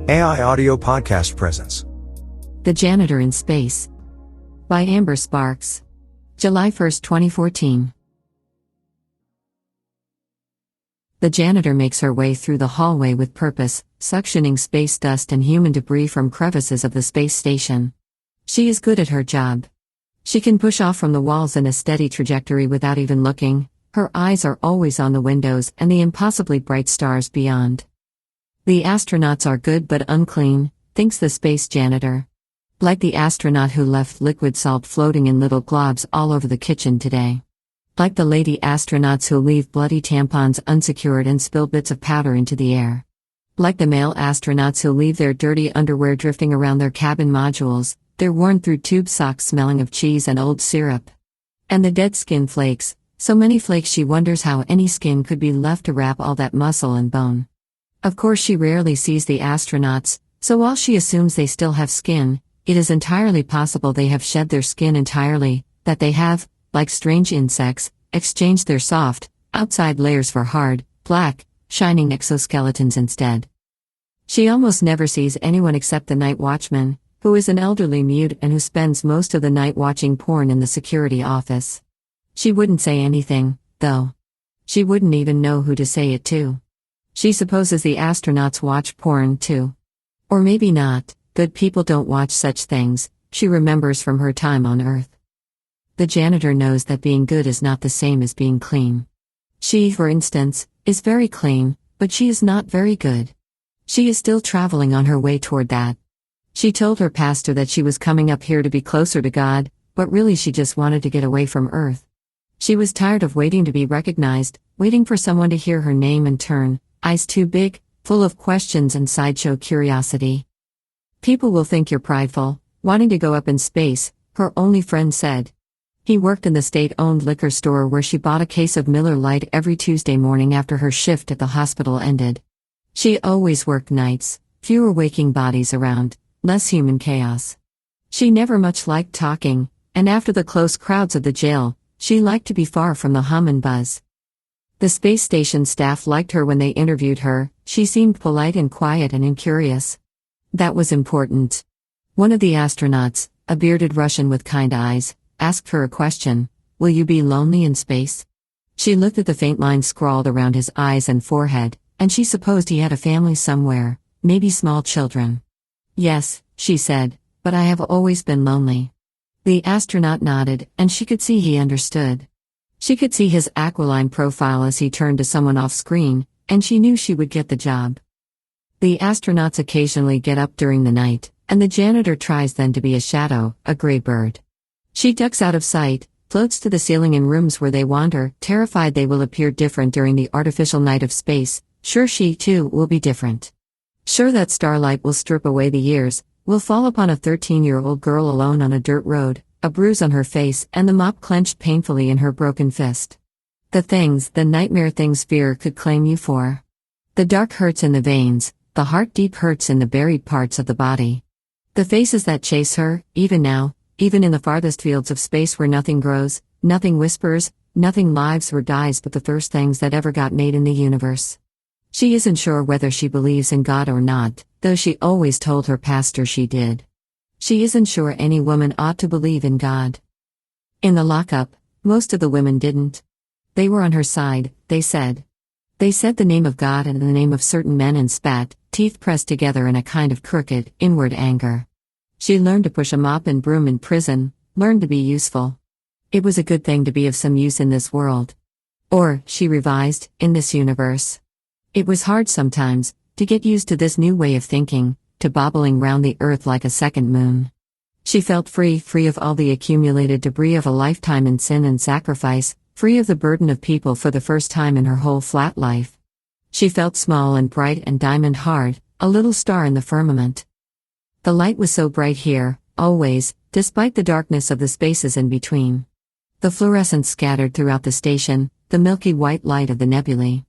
AI Audio Podcast presents The Janitor in Space by Amber Sparks. July 1, 2014. The janitor makes her way through the hallway with purpose, suctioning space dust and human debris from crevices of the space station. She is good at her job. She can push off from the walls in a steady trajectory without even looking. Her eyes are always on the windows and the impossibly bright stars beyond. The astronauts are good but unclean, thinks the space janitor. Like the astronaut who left liquid salt floating in little globs all over the kitchen today. Like the lady astronauts who leave bloody tampons unsecured and spill bits of powder into the air. Like the male astronauts who leave their dirty underwear drifting around their cabin modules, their worn-through tube socks smelling of cheese and old syrup. And the dead skin flakes, so many flakes she wonders how any skin could be left to wrap all that muscle and bone. Of course she rarely sees the astronauts, so while she assumes they still have skin, it is entirely possible they have shed their skin entirely, that they have, like strange insects, exchanged their soft, outside layers for hard, black, shining exoskeletons instead. She almost never sees anyone except the night watchman, who is an elderly mute and who spends most of the night watching porn in the security office. She wouldn't say anything, though. She wouldn't even know who to say it to. She supposes the astronauts watch porn too. Or maybe not, good people don't watch such things, she remembers from her time on Earth. The janitor knows that being good is not the same as being clean. She, for instance, is very clean, but she is not very good. She is still traveling on her way toward that. She told her pastor that she was coming up here to be closer to God, but really she just wanted to get away from Earth. She was tired of waiting to be recognized, waiting for someone to hear her name and turn, eyes too big, full of questions and sideshow curiosity. People will think you're prideful, wanting to go up in space, her only friend said. He worked in the state-owned liquor store where she bought a case of Miller Lite every Tuesday morning after her shift at the hospital ended. She always worked nights, fewer waking bodies around, less human chaos. She never much liked talking, and after the close crowds of the jail, she liked to be far from the hum and buzz. The space station staff liked her when they interviewed her. She seemed polite and quiet and incurious. That was important. One of the astronauts, a bearded Russian with kind eyes, asked her a question: "Will you be lonely in space?" She looked at the faint lines scrawled around his eyes and forehead, and she supposed he had a family somewhere, maybe small children. "Yes," she said, "but I have always been lonely." The astronaut nodded, and she could see he understood. She could see his aquiline profile as he turned to someone off-screen, and she knew she would get the job. The astronauts occasionally get up during the night, and the janitor tries then to be a shadow, a gray bird. She ducks out of sight, floats to the ceiling in rooms where they wander, terrified they will appear different during the artificial night of space, sure she, too, will be different. Sure that starlight will strip away the years, will fall upon a 13-year-old girl alone on a dirt road, a bruise on her face and the mop clenched painfully in her broken fist. The nightmare things fear could claim you for. The dark hurts in the veins, the heart deep hurts in the buried parts of the body. The faces that chase her, even now, even in the farthest fields of space where nothing grows, nothing whispers, nothing lives or dies but the first things that ever got made in the universe. She isn't sure whether she believes in God or not, though she always told her pastor she did. She isn't sure any woman ought to believe in God. In the lockup, most of the women didn't. They were on her side, they said. They said the name of God and the name of certain men and spat, teeth pressed together in a kind of crooked, inward anger. She learned to push a mop and broom in prison, learned to be useful. It was a good thing to be of some use in this world. Or, she revised, in this universe. It was hard sometimes, to get used to this new way of thinking, to bobbling round the earth like a second moon. She felt free of all the accumulated debris of a lifetime in sin and sacrifice, free of the burden of people for the first time in her whole flat life. She felt small and bright and diamond hard, a little star in the firmament. The light was so bright here, always, despite the darkness of the spaces in between. The fluorescence scattered throughout the station, the milky white light of the nebulae.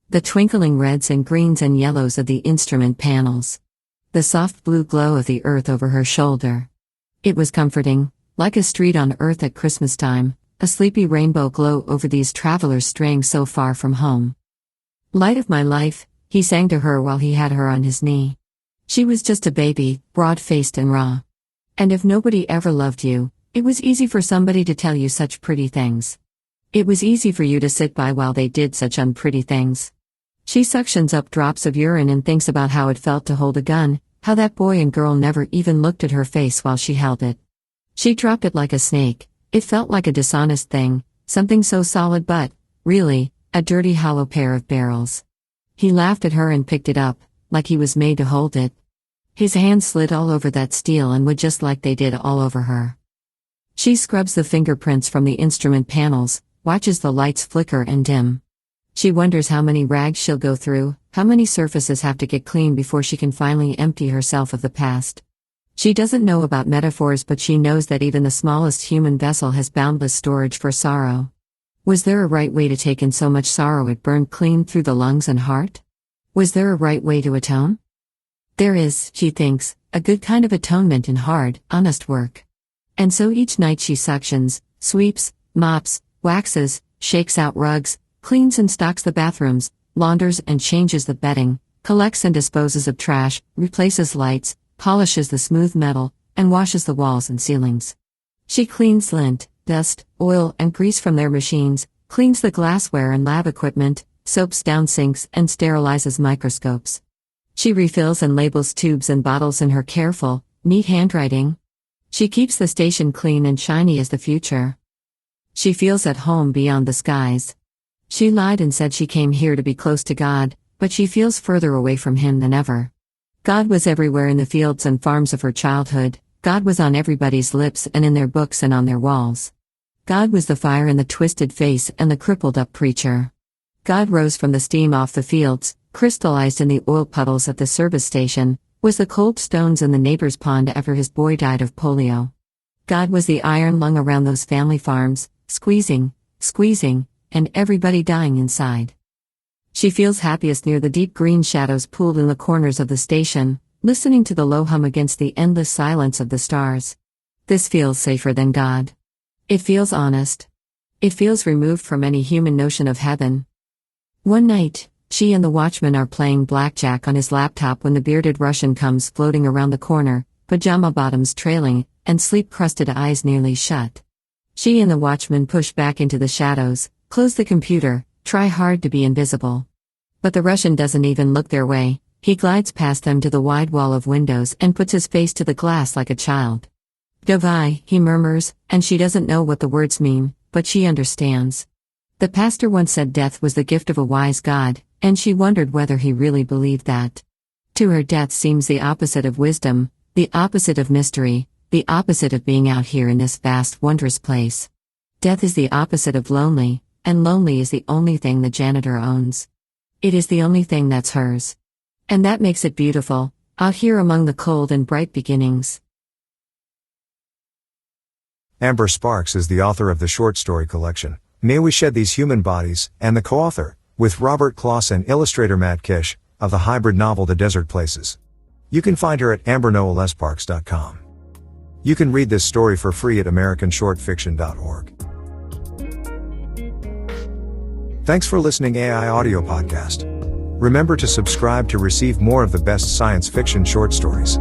The twinkling reds and greens and yellows of the instrument panels. The soft blue glow of the earth over her shoulder. It was comforting, like a street on earth at Christmas time, a sleepy rainbow glow over these travelers straying so far from home. "Light of my life," he sang to her while he had her on his knee. She was just a baby, broad-faced and raw. And if nobody ever loved you, it was easy for somebody to tell you such pretty things. It was easy for you to sit by while they did such unpretty things. She suctions up drops of urine and thinks about how it felt to hold a gun, how that boy and girl never even looked at her face while she held it. She dropped it like a snake. It felt like a dishonest thing, something so solid but, really, a dirty hollow pair of barrels. He laughed at her and picked it up, like he was made to hold it. His hands slid all over that steel and would just like they did all over her. She scrubs the fingerprints from the instrument panels, watches the lights flicker and dim. She wonders how many rags she'll go through, how many surfaces have to get clean before she can finally empty herself of the past. She doesn't know about metaphors, but she knows that even the smallest human vessel has boundless storage for sorrow. Was there a right way to take in so much sorrow it burned clean through the lungs and heart? Was there a right way to atone? There is, she thinks, a good kind of atonement in hard, honest work. And so each night she suctions, sweeps, mops, waxes, shakes out rugs, cleans and stocks the bathrooms, launders and changes the bedding, collects and disposes of trash, replaces lights, polishes the smooth metal, and washes the walls and ceilings. She cleans lint, dust, oil, and grease from their machines, cleans the glassware and lab equipment, soaps down sinks, and sterilizes microscopes. She refills and labels tubes and bottles in her careful, neat handwriting. She keeps the station clean and shiny as the future. She feels at home beyond the skies. She lied and said she came here to be close to God, but she feels further away from Him than ever. God was everywhere in the fields and farms of her childhood. God was on everybody's lips and in their books and on their walls. God was the fire in the twisted face and the crippled up preacher. God rose from the steam off the fields, crystallized in the oil puddles at the service station, was the cold stones in the neighbor's pond after his boy died of polio. God was the iron lung around those family farms, squeezing, and everybody dying inside. She feels happiest near the deep green shadows pooled in the corners of the station, listening to the low hum against the endless silence of the stars. This feels safer than God. It feels honest. It feels removed from any human notion of heaven. One night, she and the watchman are playing blackjack on his laptop when the bearded Russian comes floating around the corner, pajama bottoms trailing, and sleep-crusted eyes nearly shut. She and the watchman push back into the shadows, close the computer, try hard to be invisible. But the Russian doesn't even look their way. He glides past them to the wide wall of windows and puts his face to the glass like a child. Davai, he murmurs, and she doesn't know what the words mean, but she understands. The pastor once said death was the gift of a wise God, and she wondered whether he really believed that. To her, death seems the opposite of wisdom, the opposite of mystery, the opposite of being out here in this vast, wondrous place. Death is the opposite of lonely, and lonely is the only thing the janitor owns. It is the only thing that's hers. And that makes it beautiful, out here among the cold and bright beginnings. Amber Sparks is the author of the short story collection, May We Shed These Human Bodies, and the co-author, with Robert Kloss and illustrator Matt Kish, of the hybrid novel The Desert Places. You can find her at ambernoelssparks.com. You can read this story for free at americanshortfiction.org. Thanks for listening AI Audio Podcast. Remember to subscribe to receive more of the best science fiction short stories.